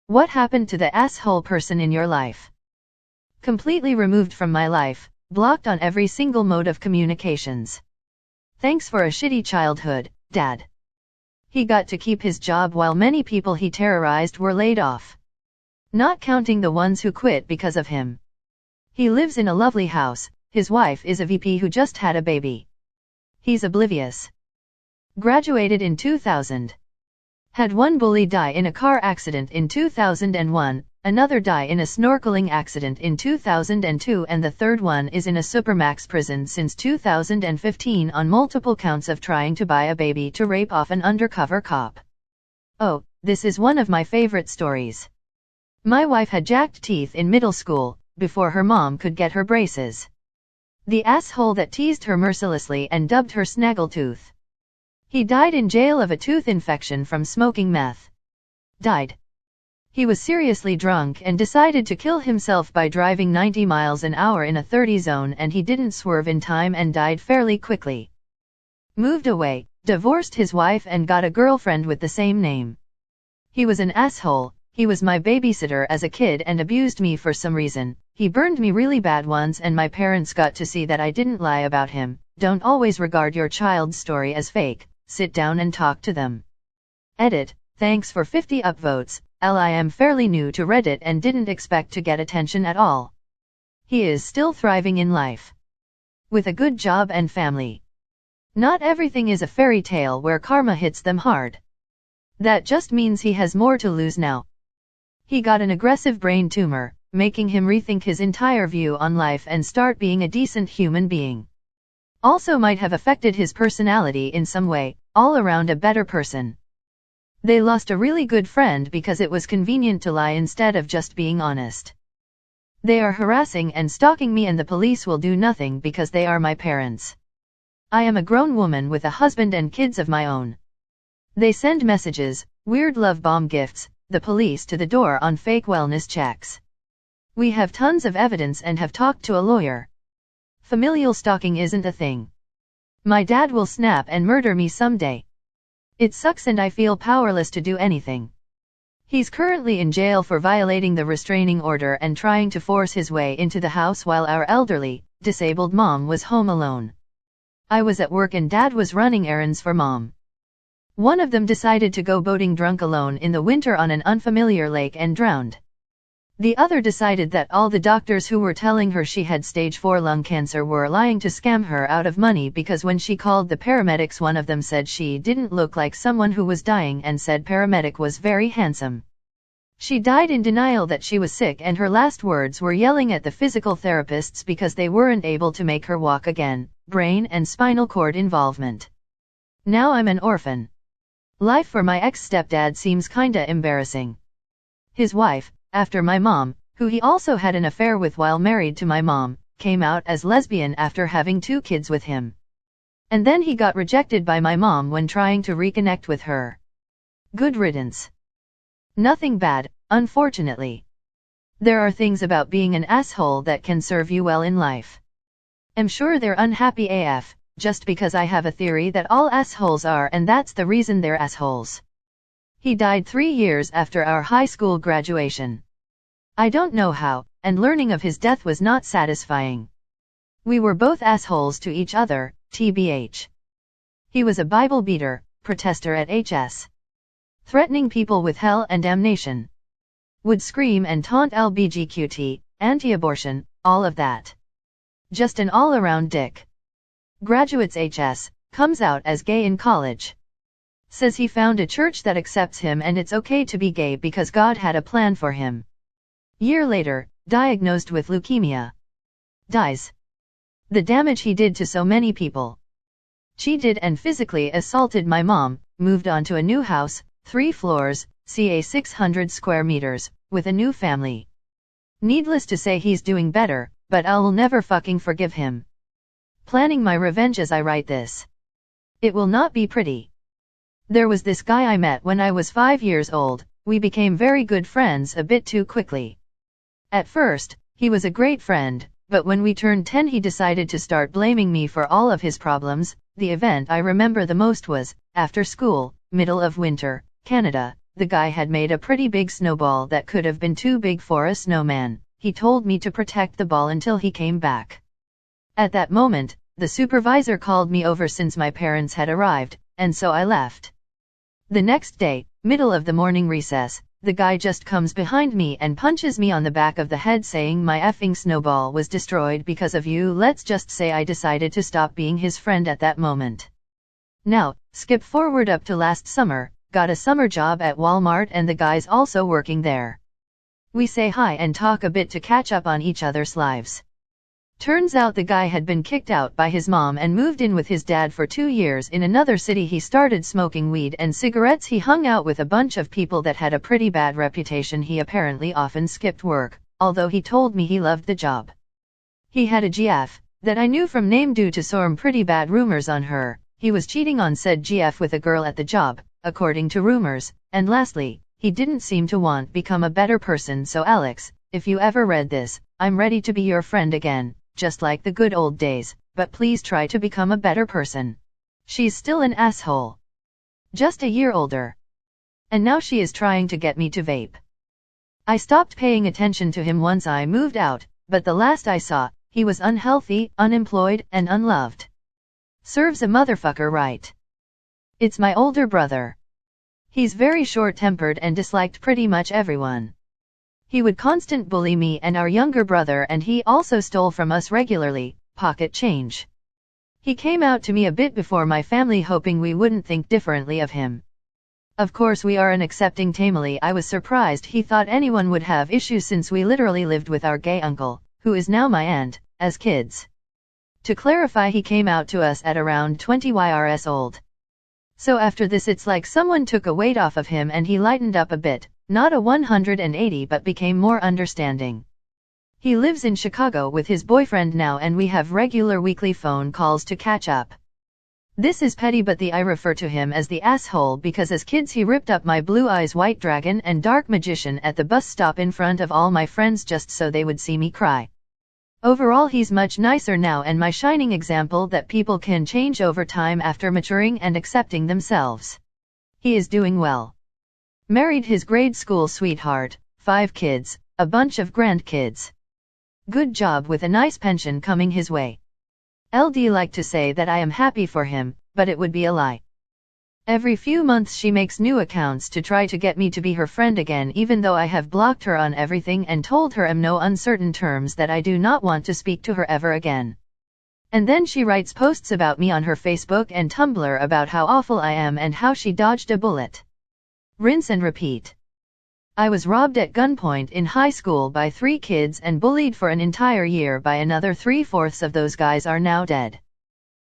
What happened to the asshole person in your life? Completely removed from my life, blocked on every single mode of communications. Thanks for a shitty childhood, Dad. He got to keep his job while many people he terrorized were laid off. Not counting the ones who quit because of him. He lives in a lovely house, his wife is a VP who just had a baby. He's oblivious. Graduated in 2000. Had one bully die in a car accident in 2001, another die in a snorkeling accident in 2002 and the third one is in a supermax prison since 2015 on multiple counts of trying to buy a baby to rape off an undercover cop. Oh, this is one of my favorite stories. My wife had jacked teeth in middle school, before her mom could get her braces. The asshole that teased her mercilessly and dubbed her Snaggletooth. He died in jail of a tooth infection from smoking meth. Died. He was seriously drunk and decided to kill himself by driving 90 miles an hour in a 30 zone and he didn't swerve in time and died fairly quickly. Moved away, divorced his wife and got a girlfriend with the same name. He was an asshole. He was my babysitter as a kid and abused me for some reason. He burned me really bad once and my parents got to see that I didn't lie about him. Don't always regard your child's story as fake. Sit down and talk to them. Edit. Thanks for 50 upvotes. I am fairly new to Reddit and didn't expect to get attention at all. He is still thriving in life. With a good job and family. Not everything is a fairy tale where karma hits them hard. That just means he has more to lose now. He got an aggressive brain tumor, making him rethink his entire view on life and start being a decent human being. Also might have affected his personality in some way, all around a better person. They lost a really good friend because it was convenient to lie instead of just being honest. They are harassing and stalking me and the police will do nothing because they are my parents. I am a grown woman with a husband and kids of my own. They send messages, weird love bomb gifts, the police to the door on fake wellness checks. We have tons of evidence and have talked to a lawyer. Familial stalking isn't a thing. My dad will snap and murder me someday. It sucks and I feel powerless to do anything. He's currently in jail for violating the restraining order and trying to force his way into the house while our elderly, disabled mom was home alone. I was at work and Dad was running errands for Mom. One of them decided to go boating drunk alone in the winter on an unfamiliar lake and drowned. The other decided that all the doctors who were telling her she had stage 4 lung cancer were lying to scam her out of money because when she called the paramedics one of them said she didn't look like someone who was dying and said paramedic was very handsome. She died in denial that she was sick and her last words were yelling at the physical therapists because they weren't able to make her walk again, brain and spinal cord involvement. Now I'm an orphan. Life for my ex-stepdad seems kinda embarrassing. His wife, after my mom, who he also had an affair with while married to my mom, came out as lesbian after having 2 kids with him. And then he got rejected by my mom when trying to reconnect with her. Good riddance. Nothing bad, unfortunately. There are things about being an asshole that can serve you well in life. I'm sure they're unhappy AF, just because I have a theory that all assholes are and that's the reason they're assholes. He died 3 years after our high school graduation. I don't know how, and learning of his death was not satisfying. We were both assholes to each other, TBH. He was a Bible beater, protester at HS. Threatening people with hell and damnation. Would scream and taunt LBGQT, anti-abortion, all of that. Just an all-around dick. Graduates HS, comes out as gay in college. Says he found a church that accepts him and it's okay to be gay because God had a plan for him. Year later, diagnosed with leukemia. Dies. The damage he did to so many people. Cheated and physically assaulted my mom, moved on to a new house, 3 floors, ca 600 square meters, with a new family. Needless to say he's doing better, but I'll never fucking forgive him. Planning my revenge as I write this. It will not be pretty. There was this guy I met when I was 5 years old, we became very good friends a bit too quickly. At first, he was a great friend, but when we turned 10 he decided to start blaming me for all of his problems. The event I remember the most was, after school, middle of winter, Canada, the guy had made a pretty big snowball that could have been too big for a snowman. He told me to protect the ball until he came back. At that moment, the supervisor called me over since my parents had arrived, and so I left. The next day, middle of the morning recess, the guy just comes behind me and punches me on the back of the head saying my effing snowball was destroyed because of you. Let's just say I decided to stop being his friend at that moment. Now, skip forward up to last summer, got a summer job at Walmart and the guy's also working there. We say hi and talk a bit to catch up on each other's lives. Turns out the guy had been kicked out by his mom and moved in with his dad for 2 years in another city. He started smoking weed and cigarettes. He hung out with a bunch of people that had a pretty bad reputation. He apparently often skipped work, although he told me he loved the job. He had a GF that I knew from name due to some pretty bad rumors on her. He was cheating on said GF with a girl at the job, according to rumors. And lastly, he didn't seem to want to become a better person. So Alex, if you ever read this, I'm ready to be your friend again, just like the good old days, but please try to become a better person. She's still an asshole. Just a year older. And now she is trying to get me to vape. I stopped paying attention to him once I moved out, but the last I saw, he was unhealthy, unemployed, and unloved. Serves a motherfucker right. It's my older brother. He's very short-tempered and disliked pretty much everyone. He would constant bully me and our younger brother, and he also stole from us regularly, pocket change. He came out to me a bit before my family, hoping we wouldn't think differently of him. Of course we are an accepting family. I was surprised he thought anyone would have issues since we literally lived with our gay uncle, who is now my aunt, as kids. To clarify, he came out to us at around 20 years old. So after this it's like someone took a weight off of him and he lightened up a bit, not a 180 but became more understanding. He lives in Chicago with his boyfriend now and we have regular weekly phone calls to catch up. This is petty, but I refer to him as the asshole because as kids he ripped up my Blue Eyes White Dragon and Dark Magician at the bus stop in front of all my friends just so they would see me cry. Overall he's much nicer now and my shining example that people can change over time after maturing and accepting themselves. He is doing well. Married his grade school sweetheart, 5 kids, a bunch of grandkids. Good job with a nice pension coming his way. LD like to say that I am happy for him, but it would be a lie. Every few months she makes new accounts to try to get me to be her friend again, even though I have blocked her on everything and told her in no uncertain terms that I do not want to speak to her ever again. And then she writes posts about me on her Facebook and Tumblr about how awful I am and how she dodged a bullet. Rinse and repeat. I was robbed at gunpoint in high school by 3 kids and bullied for an entire year by another 3/4 of those guys are now dead.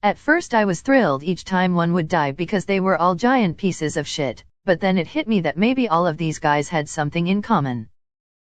At first I was thrilled each time one would die because they were all giant pieces of shit, but then it hit me that maybe all of these guys had something in common.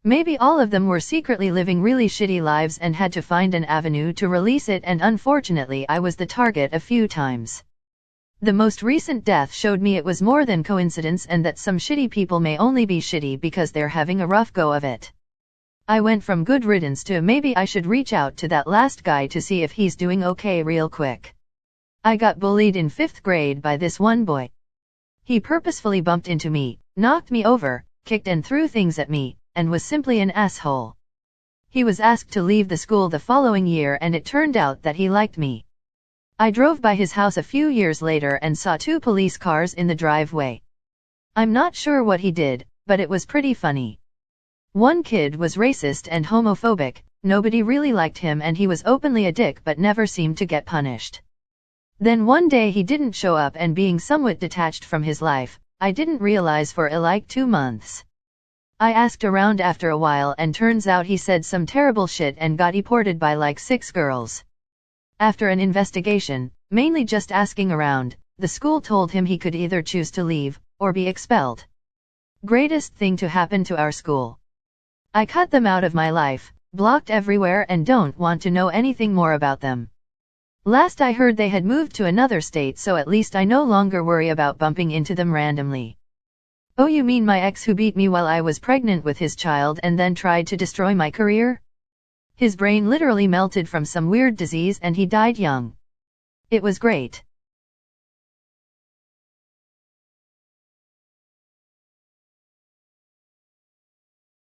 Maybe all of them were secretly living really shitty lives and had to find an avenue to release it, and unfortunately I was the target a few times. The most recent death showed me it was more than coincidence and that some shitty people may only be shitty because they're having a rough go of it. I went from good riddance to maybe I should reach out to that last guy to see if he's doing okay real quick. I got bullied in 5th grade by this one boy. He purposefully bumped into me, knocked me over, kicked and threw things at me, and was simply an asshole. He was asked to leave the school the following year and it turned out that he liked me. I drove by his house a few years later and saw 2 police cars in the driveway. I'm not sure what he did, but it was pretty funny. One kid was racist and homophobic, nobody really liked him and he was openly a dick but never seemed to get punished. Then one day he didn't show up and being somewhat detached from his life, I didn't realize for like 2 months. I asked around after a while and turns out he said some terrible shit and got deported by like 6 girls. After an investigation, mainly just asking around, the school told him he could either choose to leave, or be expelled. Greatest thing to happen to our school. I cut them out of my life, blocked everywhere and don't want to know anything more about them. Last I heard they had moved to another state, so at least I no longer worry about bumping into them randomly. Oh, you mean my ex who beat me while I was pregnant with his child and then tried to destroy my career? His brain literally melted from some weird disease and he died young. It was great.